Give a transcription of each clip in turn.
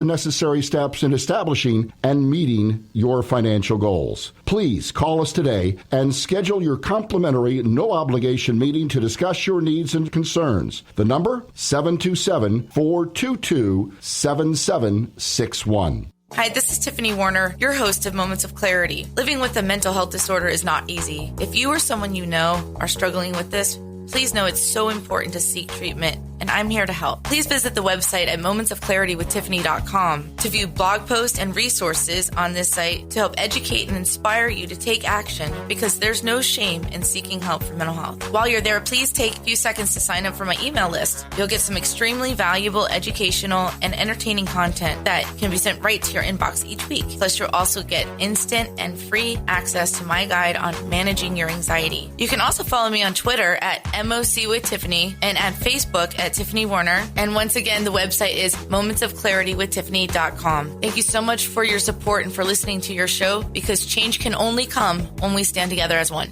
necessary steps in establishing and meeting your financial goals. Please call us today and schedule your complimentary, no-obligation meeting to discuss your needs and concerns. The number, 727-422-7761. Hi, this is Tiffany Warner, your host of Moments of Clarity. Living with a mental health disorder is not easy. If you or someone you know are struggling with this, please know it's so important to seek treatment, and I'm here to help. Please visit the website at momentsofclaritywithtiffany.com to view blog posts and resources on this site to help educate and inspire you to take action, because there's no shame in seeking help for mental health. While you're there, please take a few seconds to sign up for my email list. You'll get some extremely valuable educational and entertaining content that can be sent right to your inbox each week. Plus, you'll also get instant and free access to my guide on managing your anxiety. You can also follow me on Twitter at MOC with Tiffany and at Facebook at Tiffany Warner. And once again, the website is momentsofclaritywithtiffany.com. Thank you so much for your support and for listening to your show, because change can only come when we stand together as one.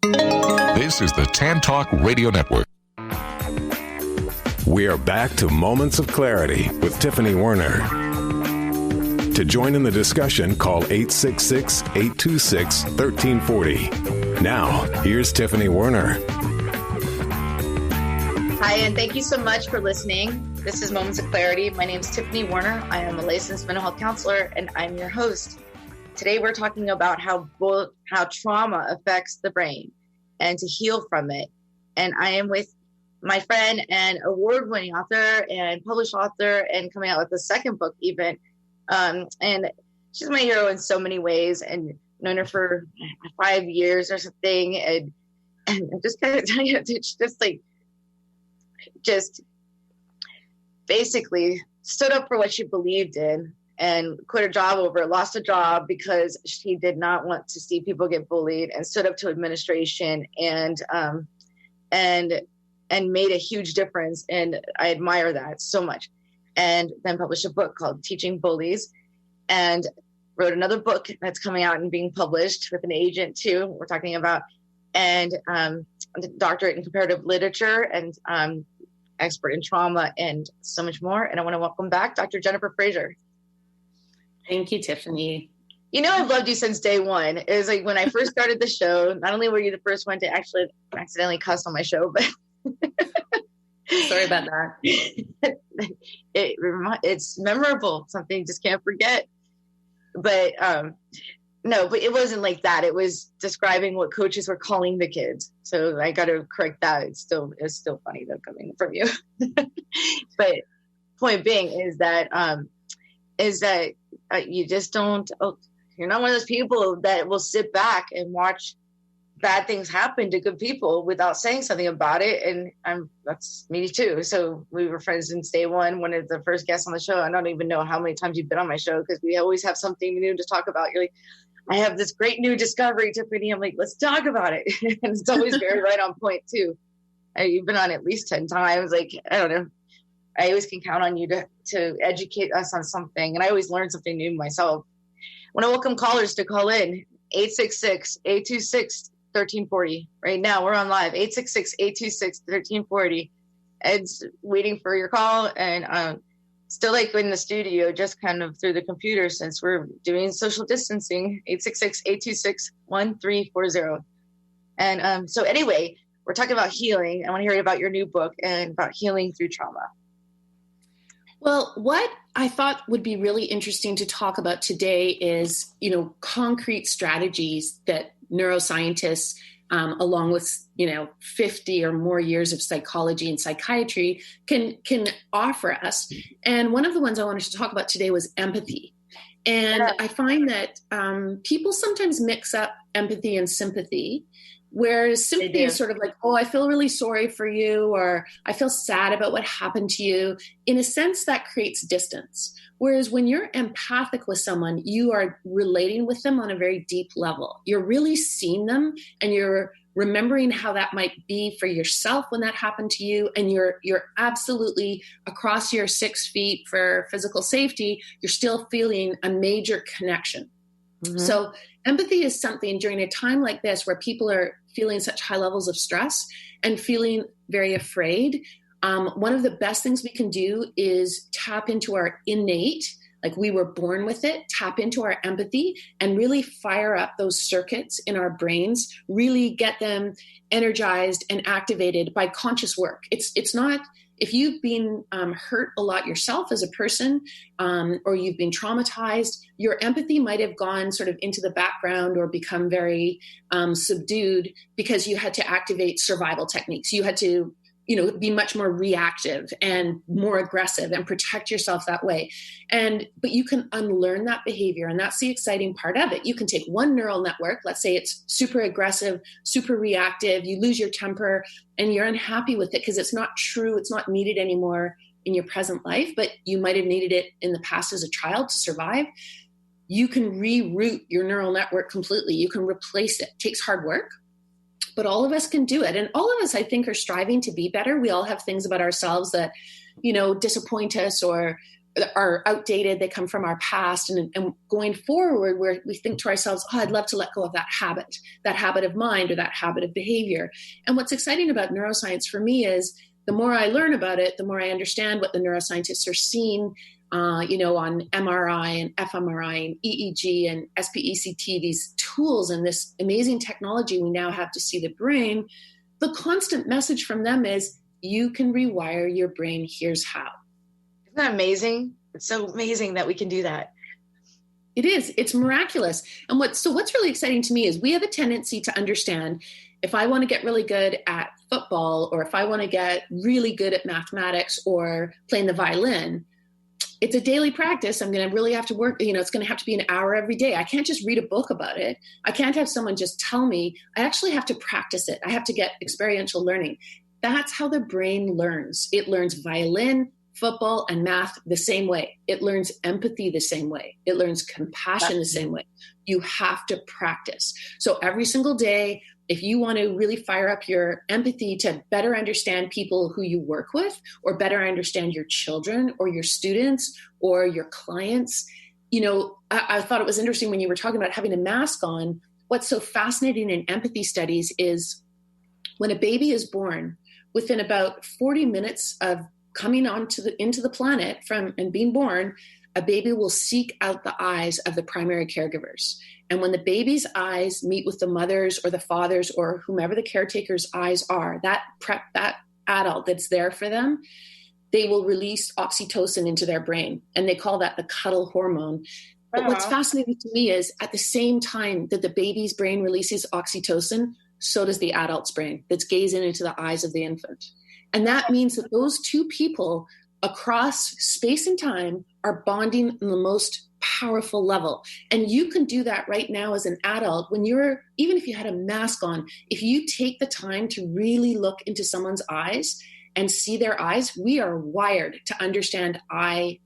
This is the Tan Talk Radio Network. We are back to Moments of Clarity with Tiffany Warner. To join in the discussion, call 866-826-1340. Now, here's Tiffany Warner. Hi, and thank you so much for listening. This is Moments of Clarity. My name is Tiffany Warner. I am a licensed mental health counselor, and I'm your host. Today, we're talking about how trauma affects the brain and to heal from it. And I am with my friend and award-winning author and published author, and coming out with a second book even. And she's my hero in so many ways, and known her for 5 years or something. And I'm just kind of telling you, it's just basically stood up for what she believed in and quit her job lost a job because she did not want to see people get bullied, and stood up to administration and made a huge difference. And I admire that so much. And then published a book called Teaching Bullies, and wrote another book that's coming out and being published with an agent too, we're talking about, and doctorate in comparative literature, and expert in trauma, and so much more. And I want to welcome back Dr. Jennifer Fraser. Thank you, Tiffany. You know, I've loved you since day one. It was like when I first started the show, not only were you the first one to actually accidentally cuss on my show, but sorry about that. It's memorable, something you just can't forget. But no, but it wasn't like that. It was describing what coaches were calling the kids. So I got to correct that. It's still funny though, coming from you. But point being is that you just don't. You're not one of those people that will sit back and watch bad things happen to good people without saying something about it. And that's me too. So we were friends since day one. One of the first guests on the show. I don't even know how many times you've been on my show, because we always have something new to talk about. You're like, I have this great new discovery, Tiffany. I'm like, let's talk about it. And it's always very right on point too. You've been on at least 10 times. Like, I don't know. I always can count on you to educate us on something. And I always learn something new myself. I want to welcome callers to call in 866-826-1340. Right now we're on live, 866-826-1340. Ed's waiting for your call, and still like in the studio, just kind of through the computer since we're doing social distancing, 866-826-1340. And so anyway, we're talking about healing. I want to hear about your new book and about healing through trauma. Well, what I thought would be really interesting to talk about today is, concrete strategies that neuroscientists, along with, 50 or more years of psychology and psychiatry can offer us. And one of the ones I wanted to talk about today was empathy. And I find that people sometimes mix up empathy and sympathy, whereas sympathy is sort of like, oh, I feel really sorry for you, or I feel sad about what happened to you. In a sense, that creates distance. Whereas when you're empathic with someone, you are relating with them on a very deep level. You're really seeing them, and you're remembering how that might be for yourself when that happened to you. And you're absolutely across your 6 feet for physical safety. You're still feeling a major connection. Mm-hmm. So empathy is something during a time like this where people are feeling such high levels of stress and feeling very afraid. One of the best things we can do is tap into our innate, like we were born with it, tap into our empathy and really fire up those circuits in our brains, really get them energized and activated by conscious work. It's not, if you've been hurt a lot yourself as a person, or you've been traumatized, your empathy might have gone sort of into the background or become very subdued because you had to activate survival techniques. You had to, be much more reactive and more aggressive and protect yourself that way. But you can unlearn that behavior. And that's the exciting part of it. You can take one neural network, let's say it's super aggressive, super reactive, you lose your temper and you're unhappy with it because it's not true. It's not needed anymore in your present life, but you might have needed it in the past as a child to survive. You can reroute your neural network completely. You can replace it. It takes hard work. But all of us can do it. And all of us, I think, are striving to be better. We all have things about ourselves that, disappoint us or are outdated. They come from our past. And going forward, where we think to ourselves, I'd love to let go of that habit of mind or that habit of behavior. And what's exciting about neuroscience for me is the more I learn about it, the more I understand what the neuroscientists are seeing on MRI and fMRI and EEG and SPECT, these tools and this amazing technology we now have to see the brain. The constant message from them is you can rewire your brain. Here's how. Isn't that amazing? It's so amazing that we can do that. It is. It's miraculous. And what's really exciting to me is we have a tendency to understand if I want to get really good at football or if I want to get really good at mathematics or playing the violin, it's a daily practice. I'm going to really have to work. It's going to have to be an hour every day. I can't just read a book about it. I can't have someone just tell me. I actually have to practice it. I have to get experiential learning. That's how the brain learns. It learns violin, football, and math the same way. It learns empathy the same way. It learns compassion the same way. You have to practice. So every single day, if you want to really fire up your empathy to better understand people who you work with or better understand your children or your students or your clients, I thought it was interesting when you were talking about having a mask on. What's so fascinating in empathy studies is when a baby is born, within about 40 minutes of coming into the planet and being born, a baby will seek out the eyes of the primary caregivers. And when the baby's eyes meet with the mother's or the father's or whomever the caretaker's eyes are, that adult that's there for them, they will release oxytocin into their brain. And they call that the cuddle hormone. But what's fascinating to me is at the same time that the baby's brain releases oxytocin, so does the adult's brain that's gazing into the eyes of the infant. And that means that those two people across space and time are bonding on the most powerful level. And you can do that right now as an adult even if you had a mask on, if you take the time to really look into someone's eyes and see their eyes, we are wired to understand eye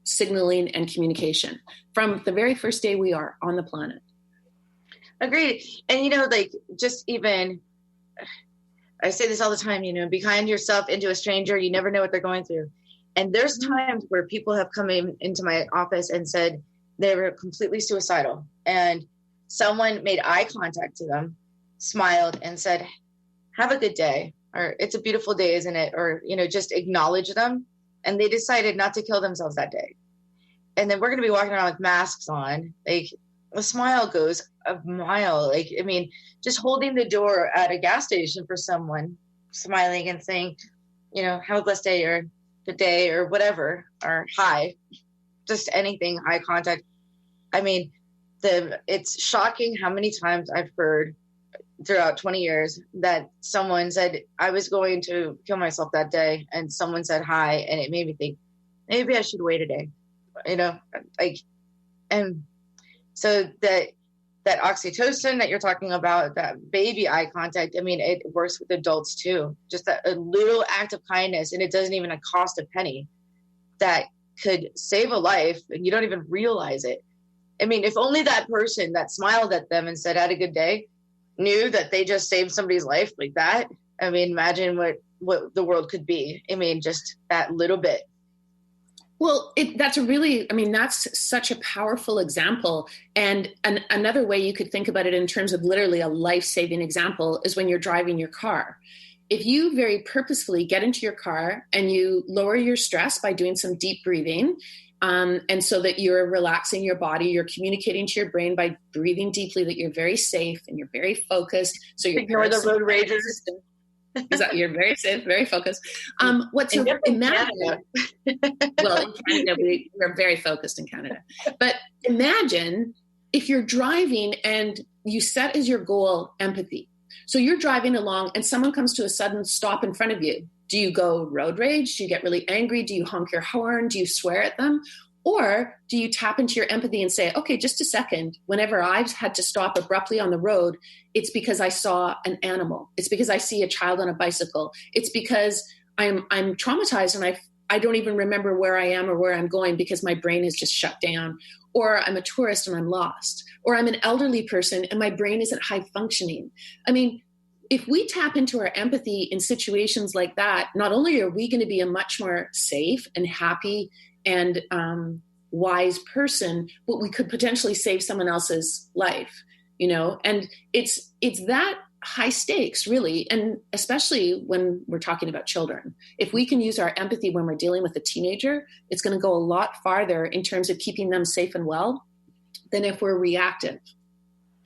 signaling and communication from the very first day we are on the planet. Agreed. And, just even, I say this all the time, be kind yourself into a stranger. You never know what they're going through. And there's times where people have come into my office and said they were completely suicidal. And someone made eye contact to them, smiled and said, have a good day. Or it's a beautiful day, isn't it? Or, just acknowledge them. And they decided not to kill themselves that day. And then we're going to be walking around with masks on. Like a smile goes a mile. Just holding the door at a gas station for someone, smiling and saying, have a blessed day or good day or whatever, or hi, just anything, eye contact. It's shocking how many times I've heard throughout 20 years that someone said, I was going to kill myself that day. And someone said hi. And it made me think, maybe I should wait a day, and so that oxytocin that you're talking about, that baby eye contact, it works with adults too. Just a little act of kindness, and it doesn't even cost a penny, that could save a life, and you don't even realize it. If only that person that smiled at them and said, had a good day, knew that they just saved somebody's life like that. Imagine what the world could be. Just that little bit. Well, that's such a powerful example. And another way you could think about it in terms of literally a life-saving example is when you're driving your car. if you very purposefully get into your car and you lower your stress by doing some deep breathing, and so that you're relaxing your body, you're communicating to your brain by breathing deeply that you're very safe and you're very focused. So you're ignore the road ragers. Exactly. You're very safe, very focused. Imagine? Well, in Canada, we're very focused in Canada. But imagine if you're driving and you set as your goal empathy. So you're driving along and someone comes to a sudden stop in front of you. Do you go road rage? Do you get really angry? Do you honk your horn? Do you swear at them? Or do you tap into your empathy and say, okay, just a second, whenever I've had to stop abruptly on the road, it's because I saw an animal. It's because I see a child on a bicycle. It's because I'm traumatized and I don't even remember where I am or where I'm going because my brain is just shut down. Or I'm a tourist and I'm lost. Or I'm an elderly person and my brain isn't high functioning. I mean, if we tap into our empathy in situations like that, not only are we going to be a much more safe and happy and wise person, but we could potentially save someone else's life, and it's that high stakes, really. And especially when we're talking about children, if we can use our empathy when we're dealing with a teenager, it's going to go a lot farther in terms of keeping them safe and well than if we're reactive.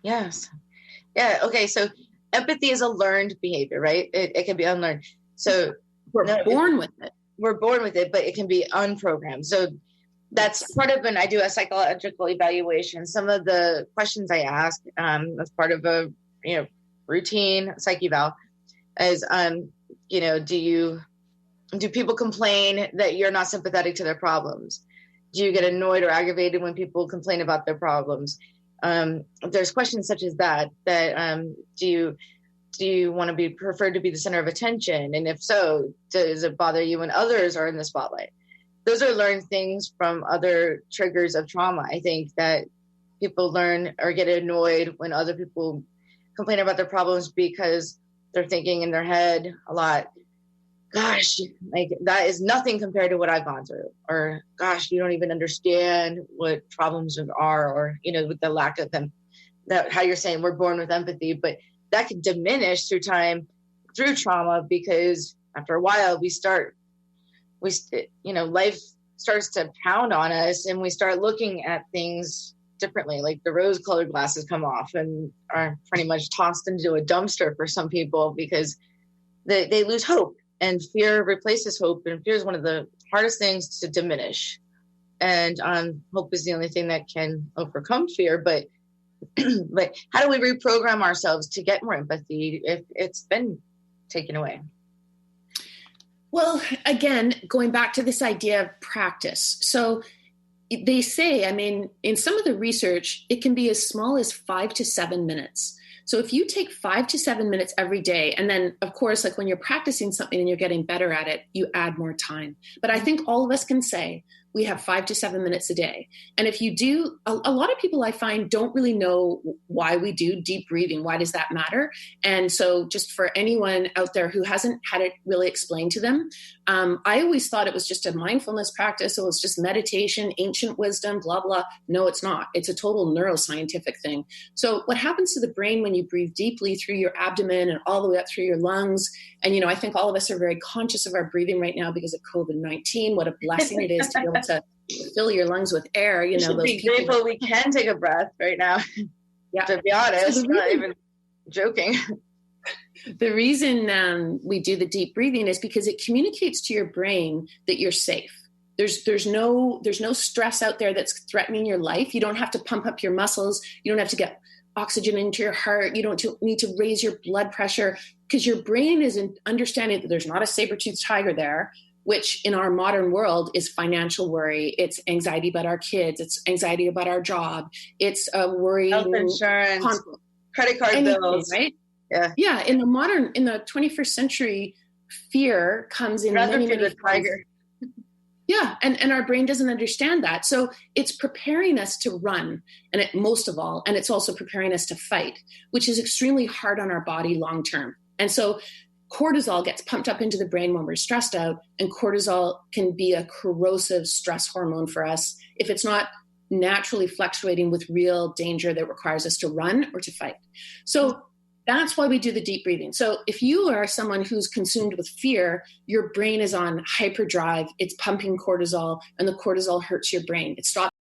Yes. Yeah. Okay. So empathy is a learned behavior, right? It can be unlearned. So we're born with it. We're born with it, but it can be unprogrammed. So that's part of I do a psychological evaluation. Some of the questions I ask as part of a routine psych eval is do people complain that you're not sympathetic to their problems? Do you get annoyed or aggravated when people complain about their problems? There's questions such as that do you want to be preferred to be the center of attention? And if so, does it bother you when others are in the spotlight? Those are learned things from other triggers of trauma. I think that people learn or get annoyed when other people complain about their problems because they're thinking in their head a lot, gosh, like that is nothing compared to what I've gone through. Or gosh, you don't even understand what problems are, or, with the lack of them, that how you're saying we're born with empathy, but that can diminish through time, through trauma, because after a while life starts to pound on us and we start looking at things differently. Like the rose-colored glasses come off and are pretty much tossed into a dumpster for some people because they lose hope, and fear replaces hope. And fear is one of the hardest things to diminish. And hope is the only thing that can overcome fear. But how do we reprogram ourselves to get more empathy if it's been taken away? Well, again, going back to this idea of practice. So they say, in some of the research, it can be as small as 5 to 7 minutes. So if you take 5 to 7 minutes every day, and then of course, like when you're practicing something and you're getting better at it, you add more time. But I think all of us can say we have 5 to 7 minutes a day. And if you do, a lot of people I find don't really know why we do deep breathing. Why does that matter? And so just for anyone out there who hasn't had it really explained to them, I always thought it was just a mindfulness practice. It was just meditation, ancient wisdom, blah, blah. No, it's not. It's a total neuroscientific thing. So what happens to the brain when you breathe deeply through your abdomen and all the way up through your lungs? And, I think all of us are very conscious of our breathing right now because of COVID-19. What a blessing it is to be able to fill your lungs with air. You should be grateful we can take a breath right now. Yeah. To be honest, not even joking. The reason we do the deep breathing is because it communicates to your brain that you're safe. There's no stress out there that's threatening your life. You don't have to pump up your muscles. You don't have to get oxygen into your heart. You don't need to raise your blood pressure because your brain is understanding that there's not a saber-toothed tiger there, which in our modern world is financial worry. It's anxiety about our kids. It's anxiety about our job. It's a worry. Health insurance, credit card bills. Right? Yeah. In the 21st century, fear comes in many forms. Yeah. And our brain doesn't understand that. So it's preparing us to run, and most of all, and it's also preparing us to fight, which is extremely hard on our body long term. And so cortisol gets pumped up into the brain when we're stressed out, and cortisol can be a corrosive stress hormone for us if it's not naturally fluctuating with real danger that requires us to run or to fight. So That's why we do the deep breathing. So if you are someone who's consumed with fear, your brain is on hyperdrive, it's pumping cortisol, and the cortisol hurts your brain. It stops